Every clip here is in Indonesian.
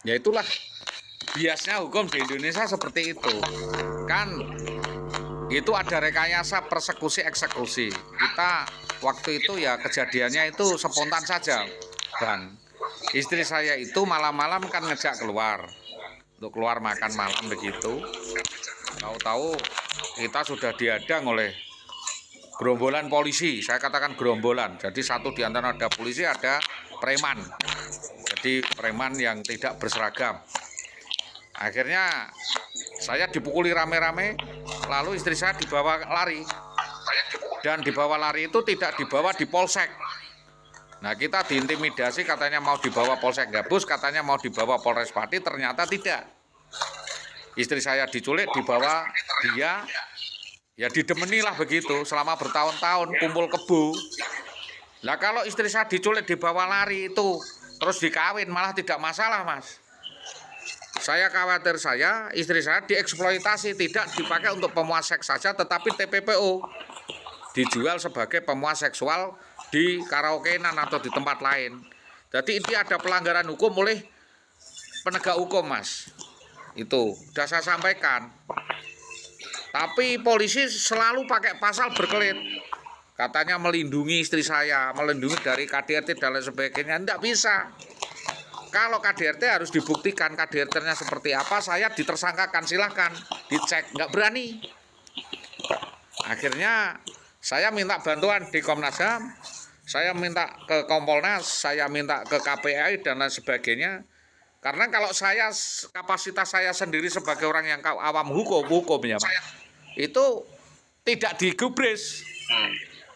Ya itulah biasnya hukum di Indonesia seperti itu. Kan itu ada rekayasa persekusi eksekusi. Kita waktu itu ya kejadiannya itu spontan saja. Dan istri saya itu malam-malam kan ngejak keluar. Untuk keluar makan malam begitu. Tahu-tahu kita sudah dihadang oleh gerombolan polisi. Saya katakan gerombolan. Jadi satu di antara ada polisi, ada preman. Jadi preman yang tidak berseragam. Akhirnya saya dipukuli rame-rame, lalu istri saya dibawa lari. Dan dibawa lari itu tidak dibawa di polsek. Nah, kita diintimidasi, katanya mau dibawa polsek Gabus, katanya mau dibawa Polres Pati, ternyata tidak. Istri saya diculik, dibawa dia, ya didemenilah begitu selama bertahun-tahun kumpul kebu. Lah kalau istri saya diculik, dibawa lari itu terus dikawin, malah tidak masalah, Mas. Saya khawatir istri saya dieksploitasi, tidak dipakai untuk pemuas seks saja, tetapi TPPO dijual sebagai pemuas seksual di karaokean atau di tempat lain. Jadi ini ada pelanggaran hukum oleh penegak hukum, Mas. Itu sudah saya sampaikan. Tapi polisi selalu pakai pasal berkelit. Katanya melindungi istri saya, melindungi dari KDRT dan lain sebagainya. Tidak bisa. Kalau KDRT harus dibuktikan KDRT-nya seperti apa, saya ditersangkakan, silahkan dicek, nggak berani. Akhirnya saya minta bantuan di Komnas HAM, saya minta ke Kompolnas, saya minta ke KPAI dan lain sebagainya. Karena kalau saya, kapasitas saya sendiri sebagai orang yang awam hukumnya, itu tidak digubris.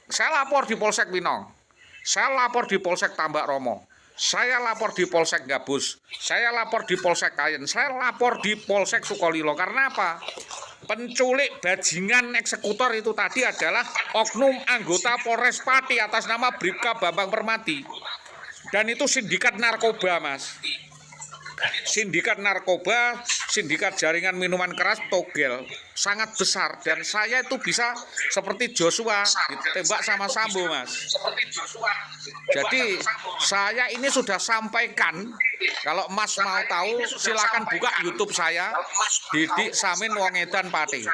Saya lapor di Polsek Winong, saya lapor di Polsek Tambak Romo, saya lapor di Polsek Gabus, saya lapor di Polsek Kayen, saya lapor di Polsek Sukolilo. Karena apa? Penculik bajingan eksekutor itu tadi adalah oknum anggota Polres Pati atas nama Bribka Bambang Permati. Dan itu sindikat narkoba, Mas. Sindikat narkoba, sindikat jaringan minuman keras, togel, sangat besar. Dan saya itu bisa seperti Joshua, ditembak sama Sambo, Mas. Jadi saya ini sudah sampaikan, kalau Mas mau tahu silakan buka YouTube saya, Didik Samin Wong Edan Pati.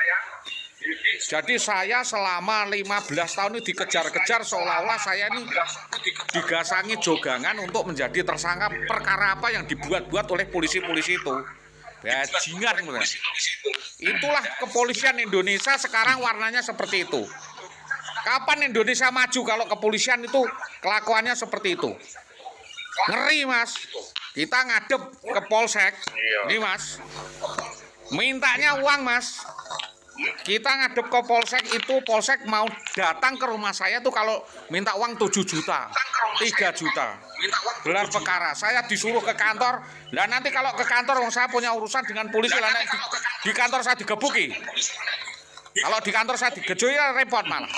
Jadi saya selama 15 tahun ini dikejar-kejar, seolah-olah saya ini digasangi jogangan untuk menjadi tersangka perkara apa yang dibuat-buat oleh polisi-polisi itu. Bajingan. Itulah kepolisian Indonesia sekarang warnanya seperti itu. Kapan Indonesia maju kalau kepolisian itu kelakuannya seperti itu? Ngeri, Mas. Kita ngadep ke polsek. Ini, Mas. Mintanya uang, Mas. Kita ngadep ke polsek itu, polsek mau datang ke rumah saya tuh kalau minta uang 7 juta, 3 juta. Gelar perkara, saya disuruh ke kantor. Lah nanti kalau ke kantor saya punya urusan dengan polisi, lah di kantor saya digebuki. Kalau di kantor saya digejui ya repot malah.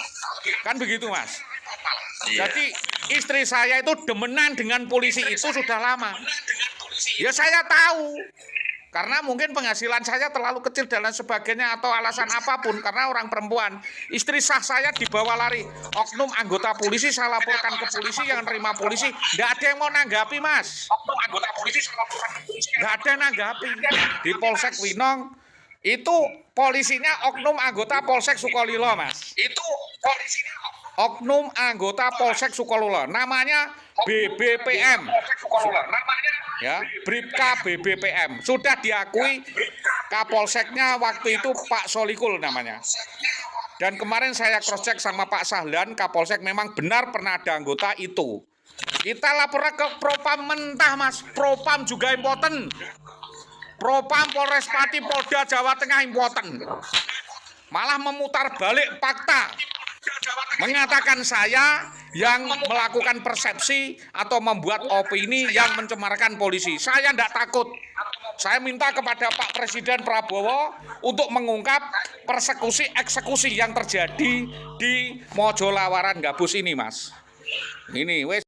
Kan begitu, Mas. Jadi istri saya itu demenan dengan polisi itu sudah lama. Ya saya tahu. Karena mungkin penghasilan saya terlalu kecil dan lain sebagainya atau alasan apapun, karena orang perempuan. Istri sah saya dibawa lari. Oknum anggota polisi saya laporkan ke polisi, yang nerima polisi. Nggak ada yang mau nanggapi, Mas. Nggak ada yang nanggapi. Di Polsek Winong, itu polisinya oknum anggota Polsek Sukolilo, Mas. Itu polisinya oknum anggota Polsek Sukolilo. Namanya BBPM. Ya, Bribka BBPM. Sudah diakui Kapolseknya waktu itu Pak Solikul namanya. Dan kemarin saya cross check sama Pak Sahlan, Kapolsek memang benar pernah ada anggota itu. Kita lapor ke Propam mentah, Mas. Propam juga impoten. Propam Polres Pati Polda Jawa Tengah impoten. Malah memutar balik fakta. Mengatakan saya yang melakukan persepsi atau membuat opini yang mencemarkan polisi. Saya tidak takut. Saya minta kepada Pak Presiden Prabowo untuk mengungkap persekusi eksekusi yang terjadi di Mojolawaran Gabus ini, Mas. Ini wes.